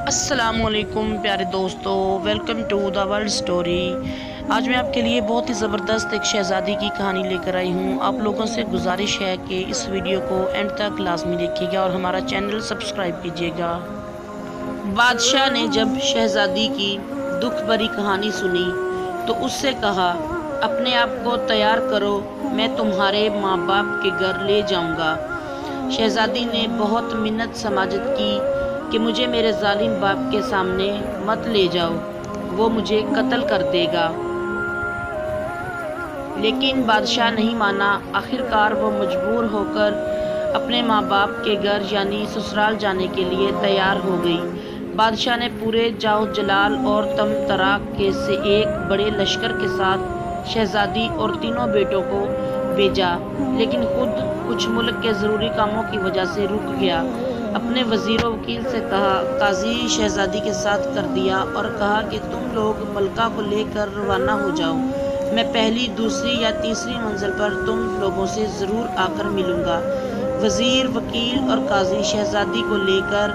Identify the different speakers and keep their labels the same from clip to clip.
Speaker 1: السلام علیکم پیارے دوستو، welcome to the world story. آج میں آپ کے لیے بہت ہی زبردست ایک شہزادی کی کہانی لے کر آئی ہوں۔ آپ لوگوں سے گزارش ہے کہ اس ویڈیو کو اینڈ تک لازمی دیکھیے گا اور ہمارا چینل سبسکرائب کیجیے گا۔ بادشاہ نے جب شہزادی کی دکھ بھری کہانی سنی تو اس سے کہا، اپنے آپ کو تیار کرو، میں تمہارے ماں باپ کے گھر لے جاؤں گا۔ شہزادی نے بہت منت سماجت کی کہ مجھے میرے ظالم باپ کے سامنے مت لے جاؤ، وہ مجھے قتل کر دے گا۔ لیکن بادشاہ نہیں مانا۔ آخرکار وہ مجبور ہو کر اپنے ماں باپ کے گھر یعنی سسرال جانے کے لیے تیار ہو گئی۔ بادشاہ نے پورے جاؤ جلال اور تم تراک سے ایک بڑے لشکر کے ساتھ شہزادی اور تینوں بیٹوں کو بھیجا، لیکن خود کچھ ملک کے ضروری کاموں کی وجہ سے رک گیا۔ اپنے وزیر و وکیل سے کہا، قاضی شہزادی کے ساتھ کر دیا اور کہا کہ تم لوگ ملکہ کو لے کر روانہ ہو جاؤ، میں پہلی، دوسری یا تیسری منزل پر تم لوگوں سے ضرور آ کر ملوں گا۔ وزیر، وکیل اور قاضی شہزادی کو لے کر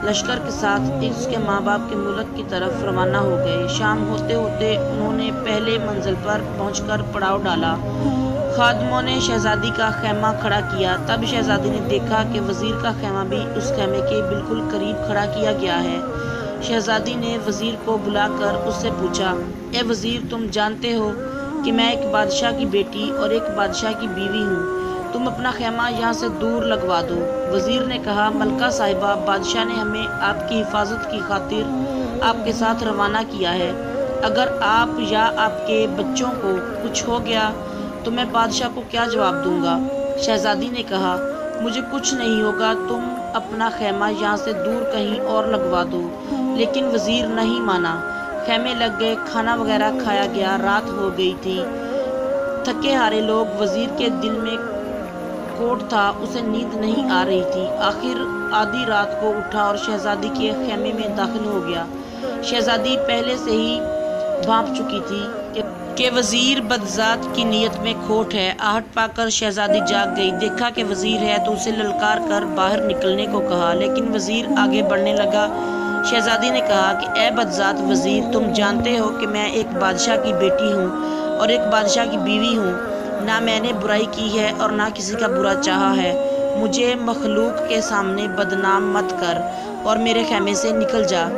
Speaker 1: لشکر کے ساتھ اس کے ماں باپ کے ملک کی طرف روانہ ہو گئے۔ شام ہوتے ہوتے انہوں نے پہلے منزل پر پہنچ کر پڑاؤ ڈالا۔ خادموں نے شہزادی کا خیمہ کھڑا کیا۔ تب شہزادی نے دیکھا کہ وزیر کا خیمہ بھی اس خیمے کے بالکل قریب کھڑا کیا گیا ہے۔ شہزادی نے وزیر کو بلا کر اس سے پوچھا، اے وزیر، تم جانتے ہو کہ میں ایک بادشاہ کی بیٹی اور ایک بادشاہ کی بیوی ہوں، تم اپنا خیمہ یہاں سے دور لگوا دو۔ وزیر نے کہا، ملکہ صاحبہ، بادشاہ نے ہمیں آپ کی حفاظت کی خاطر آپ کے ساتھ روانہ کیا ہے۔ اگر آپ یا آپ کے بچوں کو کچھ ہو گیا تو میں بادشاہ کو کیا جواب دوں گا؟ شہزادی نے کہا، مجھے کچھ نہیں ہوگا، تم اپنا خیمہ یہاں سے دور کہیں اور لگوا دو۔ لیکن وزیر نہیں مانا۔ خیمے لگ گئے، کھانا وغیرہ کھایا گیا، رات ہو گئی تھی۔ تھکے ہارے لوگ، وزیر کے دل میں کوڑ تھا، اسے نیند نہیں آ رہی تھی۔ آخر آدھی رات کو اٹھا اور شہزادی کے خیمے میں داخل ہو گیا۔ شہزادی پہلے سے ہی بھانپ چکی تھی کہ وزیر بدذات کی نیت میں کھوٹ ہے۔ آہٹ پا کر شہزادی جاگ گئی، دیکھا کہ وزیر ہے تو اسے للکار کر باہر نکلنے کو کہا، لیکن وزیر آگے بڑھنے لگا۔ شہزادی نے کہا کہ اے بدذات وزیر، تم جانتے ہو کہ میں ایک بادشاہ کی بیٹی ہوں اور ایک بادشاہ کی بیوی ہوں، نہ میں نے برائی کی ہے اور نہ کسی کا برا چاہا ہے، مجھے مخلوق کے سامنے بدنام مت کر اور میرے خیمے سے نکل جا۔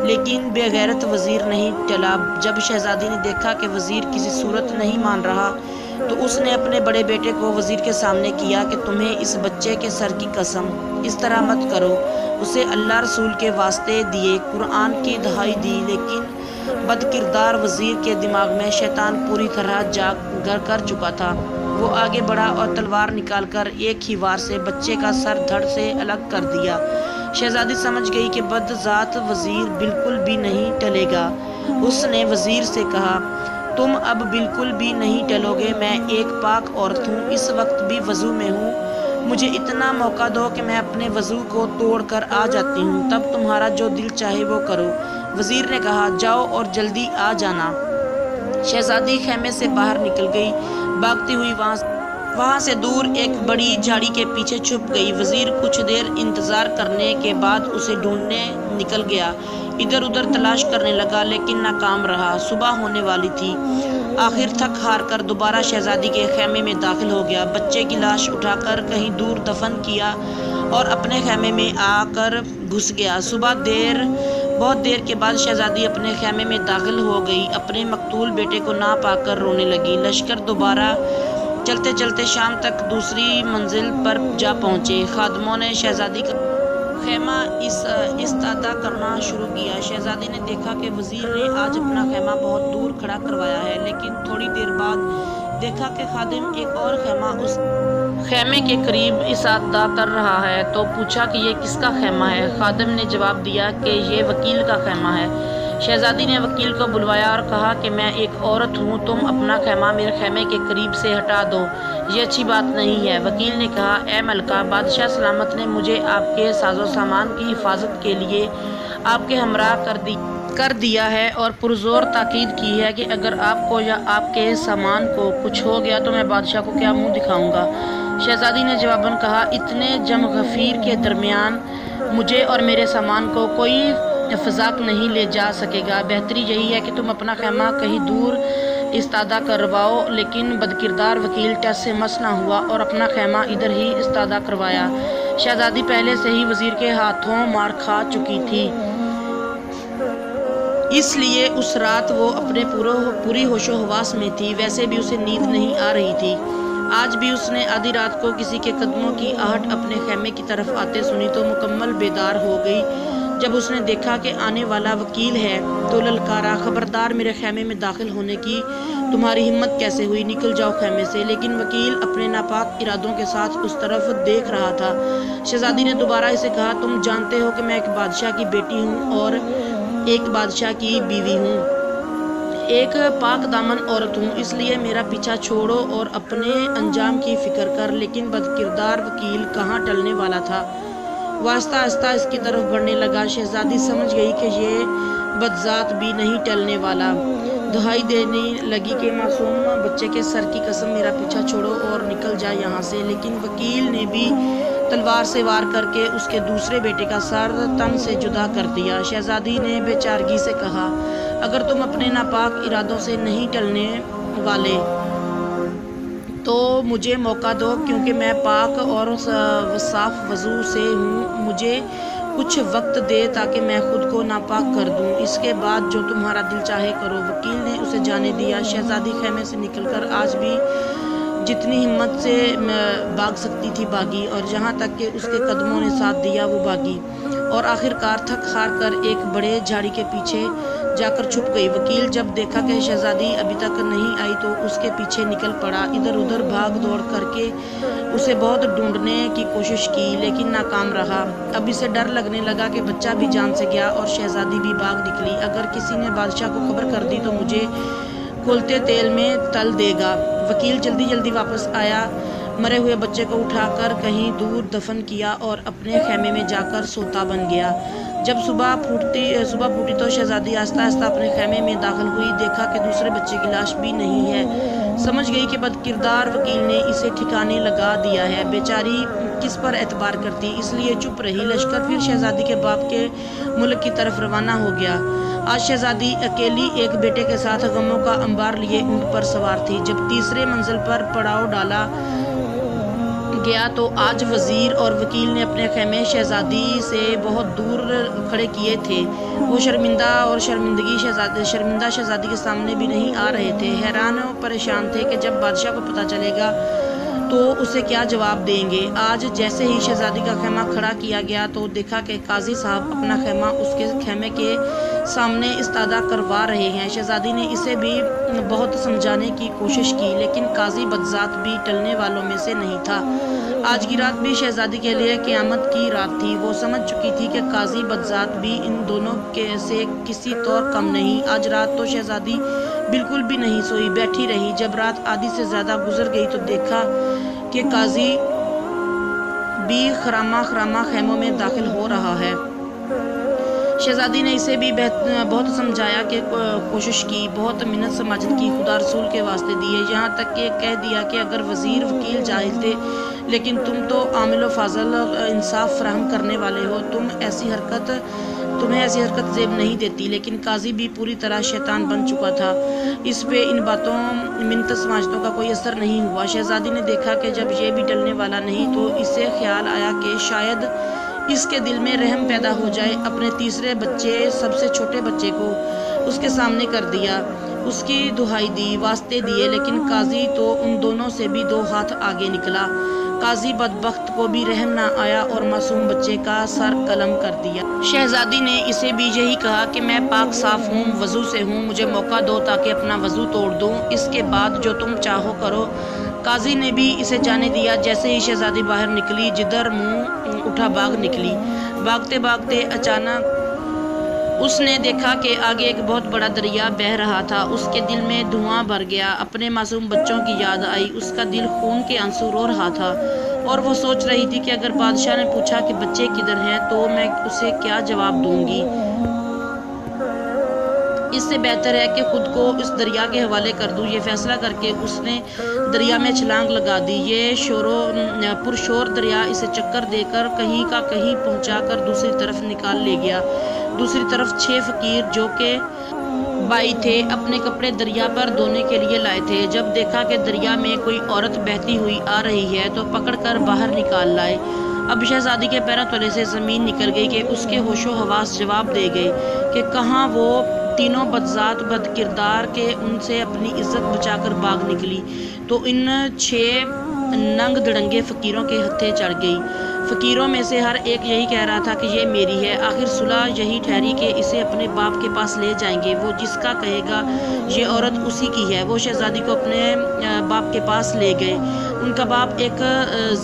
Speaker 1: لیکن بے غیرت وزیر نہیں ٹلا۔ جب شہزادی نے دیکھا کہ وزیر کسی صورت نہیں مان رہا تو اس نے اپنے بڑے بیٹے کو وزیر کے سامنے کیا کہ تمہیں اس بچے کے سر کی قسم، اس طرح مت کرو، اسے اللہ رسول کے واسطے دیے، قرآن کی دہائی دی۔ لیکن بد کردار وزیر کے دماغ میں شیطان پوری طرح جا گھر کر چکا تھا۔ وہ آگے بڑھا اور تلوار نکال کر ایک ہی وار سے بچے کا سر دھڑ سے الگ کر دیا۔ شہزادی سمجھ گئی کہ بدذات وزیر بالکل بھی نہیں ٹلے گا۔ اس نے وزیر سے کہا، تم اب بالکل بھی نہیں ٹلو گے، میں ایک پاک عورت ہوں، اس وقت بھی وضو میں ہوں، مجھے اتنا موقع دو کہ میں اپنے وضو کو توڑ کر آ جاتی ہوں، تب تمہارا جو دل چاہے وہ کرو۔ وزیر نے کہا، جاؤ اور جلدی آ جانا۔ شہزادی خیمے سے باہر نکل گئی، بھاگتی ہوئی وہاں سے دور ایک بڑی جھاڑی کے پیچھے چھپ گئی۔ وزیر کچھ دیر انتظار کرنے کے بعد اسے ڈھونڈنے نکل گیا، ادھر ادھر تلاش کرنے لگا، لیکن ناکام رہا۔ صبح ہونے والی تھی۔ آخر تھک ہار کر دوبارہ شہزادی کے خیمے میں داخل ہو گیا، بچے کی لاش اٹھا کر کہیں دور دفن کیا اور اپنے خیمے میں آ کر گھس گیا۔ بہت دیر کے بعد شہزادی اپنے خیمے میں داخل ہو گئی، اپنے مقتول بیٹے کو نہ پا کر رونے لگی۔ لشکر دوبارہ چلتے چلتے شام تک دوسری منزل پر جا پہنچے۔ خادموں نے شہزادی کا خیمہ استادہ کرنا شروع کیا۔ شہزادی نے دیکھا کہ وزیر نے آج اپنا خیمہ بہت دور کھڑا کروایا ہے، لیکن تھوڑی دیر بعد دیکھا کہ خادم ایک اور خیمہ اس خیمے کے قریب استادہ کر رہا ہے، تو پوچھا کہ یہ کس کا خیمہ ہے؟ خادم نے جواب دیا کہ یہ وکیل کا خیمہ ہے۔ شہزادی نے وکیل کو بلوایا اور کہا کہ میں ایک عورت ہوں، تم اپنا خیمہ میرے خیمے کے قریب سے ہٹا دو، یہ اچھی بات نہیں ہے۔ وکیل نے کہا، اے ملکہ، بادشاہ سلامت نے مجھے آپ کے ساز و سامان کی حفاظت کے لیے آپ کے ہمراہ کر دیا ہے اور پرزور تاکید کی ہے کہ اگر آپ کو یا آپ کے سامان کو کچھ ہو گیا تو میں بادشاہ کو کیا منہ دکھاؤں گا؟ شہزادی نے جواباً کہا، اتنے جم غفیر کے درمیان مجھے اور میرے سامان کو کوئی فضاق نہیں لے جا سکے گا۔ بہتری یہی ہے کہ تم اپنا خیمہ کہیں دور استادہ کرواؤ، لیکن بدکردار وکیل ٹس سے مس نہ ہوا اور اپنا خیمہ ادھر ہی استادہ کروایا۔ شہزادی پہلے سے ہی وزیر کے ہاتھوں مار کھا چکی تھی، اس لیے اس رات وہ اپنے پوری ہوش و حواس میں تھی۔ ویسے بھی اسے نیند نہیں آ رہی تھی۔ آج بھی اس نے آدھی رات کو کسی کے قدموں کی آہٹ اپنے خیمے کی طرف آتے سنی تو مکمل بیدار ہو گئی۔ جب اس نے دیکھا کہ آنے والا وکیل ہے تو للکارا، خبردار، میرے خیمے میں داخل ہونے کی تمہاری ہمت کیسے ہوئی؟ نکل جاؤ خیمے سے۔ لیکن وکیل اپنے ناپاک ارادوں کے ساتھ اس طرف دیکھ رہا تھا۔ شہزادی نے دوبارہ اسے کہا، تم جانتے ہو کہ میں ایک بادشاہ کی بیٹی ہوں اور ایک بادشاہ کی بیوی ہوں، ایک پاک دامن عورت ہوں، اس لیے میرا پیچھا چھوڑو اور اپنے انجام کی فکر کر۔ لیکن بدکردار وکیل کہاں ٹلنے والا تھا، وہ آہستہ آہستہ اس کی طرف بڑھنے لگا۔ شہزادی سمجھ گئی کہ یہ بدذات بھی نہیں ٹلنے والا۔ دہائی دینے لگی کہ معصوم بچے کے سر کی قسم، میرا پیچھا چھوڑو اور نکل جا یہاں سے۔ لیکن وکیل نے بھی تلوار سے وار کر کے اس کے دوسرے بیٹے کا سر تن سے جدا کر دیا۔ شہزادی نے بے چارگی سے کہا، اگر تم اپنے ناپاک ارادوں سے نہیں ٹلنے والے تو مجھے موقع دو، کیونکہ میں پاک اور صاف وضو سے ہوں۔ مجھے کچھ وقت دے تاکہ میں خود کو ناپاک کر دوں، اس کے بعد جو تمہارا دل چاہے کرو۔ وکیل نے اسے جانے دیا۔ شہزادی خیمے سے نکل کر آج بھی جتنی ہمت سے بھاگ سکتی تھی بھاگی، اور جہاں تک کہ اس کے قدموں نے ساتھ دیا وہ بھاگی، اور آخرکار تھک ہار کر ایک بڑے جھاڑی کے پیچھے جا کر چھپ گئی۔ وکیل جب دیکھا کہ شہزادی ابھی تک نہیں آئی تو اس کے پیچھے نکل پڑا۔ ادھر ادھر بھاگ دوڑ کر کے اسے بہت ڈھونڈنے کی کوشش کی، لیکن ناکام رہا۔ اب اسے ڈر لگنے لگا کہ بچہ بھی جان سے گیا اور شہزادی بھی بھاگ نکلی۔ اگر کسی نے بادشاہ کو خبر کر دی تو مجھے کھولتے تیل میں تل دے گا۔ وکیل جلدی جلدی واپس آیا، مرے ہوئے بچے کو اٹھا کر کہیں دور دفن کیا اور اپنے خیمے میں جا کر سوتا بن گیا۔ جب صبح پھوٹی تو شہزادی آہستہ آہستہ اپنے خیمے میں داخل ہوئی۔ دیکھا کہ دوسرے بچے کی لاش بھی نہیں ہے۔ سمجھ گئی کہ بدکردار وکیل نے اسے ٹھکانے لگا دیا ہے۔ بیچاری کس پر اعتبار کرتی، اس لیے چپ رہی۔ لشکر پھر شہزادی کے باپ کے ملک کی طرف روانہ ہو گیا۔ آج شہزادی اکیلی ایک بیٹے کے ساتھ غموں کا انبار لیے اونٹ پر سوار تھی۔ جب تیسرے منزل پر پڑاؤ ڈالا گیا تو آج وزیر اور وکیل نے اپنے خیمے شہزادی سے بہت دور کھڑے کیے تھے۔ وہ شرمندہ شہزادی کے سامنے بھی نہیں آ رہے تھے۔ حیران و پریشان تھے کہ جب بادشاہ کو پتہ چلے گا تو اسے کیا جواب دیں گے۔ آج جیسے ہی شہزادی کا خیمہ کھڑا کیا گیا تو دیکھا کہ قاضی صاحب اپنا خیمہ اس کے خیمے کے سامنے استادہ کروا رہے ہیں۔ شہزادی نے اسے بھی بہت سمجھانے کی کوشش کی، لیکن قاضی بدذات بھی ٹلنے والوں میں سے نہیں تھا۔ آج کی رات بھی شہزادی کے لیے قیامت کی رات تھی۔ وہ سمجھ چکی تھی کہ قاضی بدذات بھی ان دونوں سے کسی طور کم نہیں۔ آج رات تو شہزادی بالکل بھی نہیں سوئی، بیٹھی رہی۔ جب رات آدھی سے زیادہ گزر گئی تو دیکھا کہ قاضی بھی خرامہ خیموں میں داخل ہو رہا ہے۔ شہزادی نے اسے بھی بہت سمجھایا کہ کوشش کی، بہت منت سماجت کی، خدا رسول کے واسطے دیے، یہاں تک کہ کہہ دیا کہ اگر وزیر وکیل جاہل تھے لیکن تم تو عامل و فاضل انصاف فراہم کرنے والے ہو، تمہیں ایسی حرکت زیب نہیں دیتی۔ لیکن قاضی بھی پوری طرح شیطان بن چکا تھا۔ اس پہ ان باتوں منت سماجتوں کا کوئی اثر نہیں ہوا۔ شہزادی نے دیکھا کہ جب یہ بھی ٹلنے والا نہیں تو اسے خیال آیا کہ شاید اس کے دل میں رحم پیدا ہو جائے۔ اپنے تیسرے بچے، سب سے چھوٹے بچے کو اس کے سامنے کر دیا، اس کی دہائی دی، واسطے دیے، لیکن قاضی تو ان دونوں سے بھی 2 ہاتھ آگے نکلا۔ قاضی بدبخت کو بھی رحم نہ آیا اور معصوم بچے کا سر قلم کر دیا۔ شہزادی نے اسے بھی یہی کہا کہ میں پاک صاف ہوں، وضو سے ہوں، مجھے موقع دو تاکہ اپنا وضو توڑ دوں، اس کے بعد جو تم چاہو کرو۔ قاضی نے بھی اسے جانے دیا۔ جیسے ہی شہزادی باہر نکلی، جدھر منہ اٹھا بھاگ نکلی۔ بھاگتے بھاگتے اچانک اس نے دیکھا کہ آگے ایک بہت بڑا دریا بہہ رہا تھا۔ اس کے دل میں دھواں بھر گیا، اپنے معصوم بچوں کی یاد آئی، اس کا دل خون کے آنسو رو رہا تھا، اور وہ سوچ رہی تھی کہ اگر بادشاہ نے پوچھا کہ بچے کدھر ہیں تو میں اسے کیا جواب دوں گی۔ اس سے بہتر ہے کہ خود کو اس دریا کے حوالے کر دوں۔ یہ فیصلہ کر کے اس نے دریا میں چھلانگ لگا دی۔ یہ پرشور دریا اسے چکر دے کر کہیں کا کہیں پہنچا کر دوسری طرف نکال لے گیا۔ دوسری طرف 6 فقیر جو کہ بائی تھے اپنے کپڑے دریا پر دھونے کے لیے لائے تھے۔ جب دیکھا کہ دریا میں کوئی عورت بہتی ہوئی آ رہی ہے تو پکڑ کر باہر نکال لائے۔ اب شہزادی کے پیروں تلے سے زمین نکل گئی کہ اس کے ہوش و حواس جواب دے گئے کہ کہاں وہ تینوں بدذات بد کردار کے ان سے اپنی عزت بچا کر بھاگ نکلی تو ان 6 ننگ دڑنگے فقیروں کے ہتھے چڑھ گئی۔ فقیروں میں سے ہر ایک یہی کہہ رہا تھا کہ یہ میری ہے۔ آخر صلح یہی ٹھہری کہ اسے اپنے باپ کے پاس لے جائیں گے، وہ جس کا کہے گا یہ عورت اسی کی ہے۔ وہ شہزادی کو اپنے باپ کے پاس لے گئے۔ ان کا باپ ایک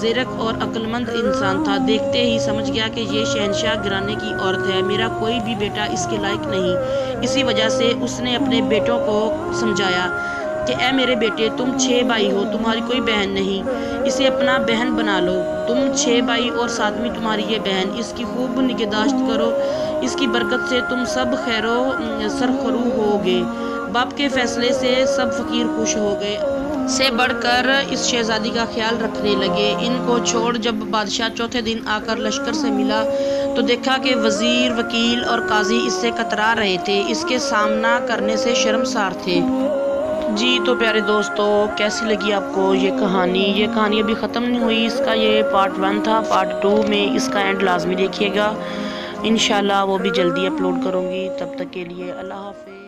Speaker 1: زیرک اور عقلمند انسان تھا۔ دیکھتے ہی سمجھ گیا کہ یہ شہنشاہ گھرانے کی عورت ہے، میرا کوئی بھی بیٹا اس کے لائق نہیں۔ اسی وجہ سے اس نے اپنے بیٹوں کو سمجھایا کہ اے میرے بیٹے، تم 6 بھائی ہو، تمہاری کوئی بہن نہیں، اسے اپنا بہن بنا لو۔ تم 6 بھائی اور 7ویں تمہاری یہ بہن، اس کی خوب نگہداشت کرو، اس کی برکت سے تم سب خیر و سرخرو ہوگے۔ باپ کے فیصلے سے سب فقیر خوش ہو گئے سے بڑھ کر اس شہزادی کا خیال رکھنے لگے۔ ان کو چھوڑ جب بادشاہ چوتھے دن آ کر لشکر سے ملا تو دیکھا کہ وزیر، وکیل اور قاضی اس سے کترا رہے تھے، اس کے سامنا کرنے سے شرمسار تھے۔ جی تو پیارے دوستو، کیسی لگی آپ کو یہ کہانی؟ یہ کہانی ابھی ختم نہیں ہوئی، اس کا یہ پارٹ 1 تھا۔ پارٹ 2 میں اس کا اینڈ لازمی دیکھیے گا، انشاءاللہ وہ بھی جلدی اپلوڈ کروں گی۔ تب تک کے لیے اللہ حافظ۔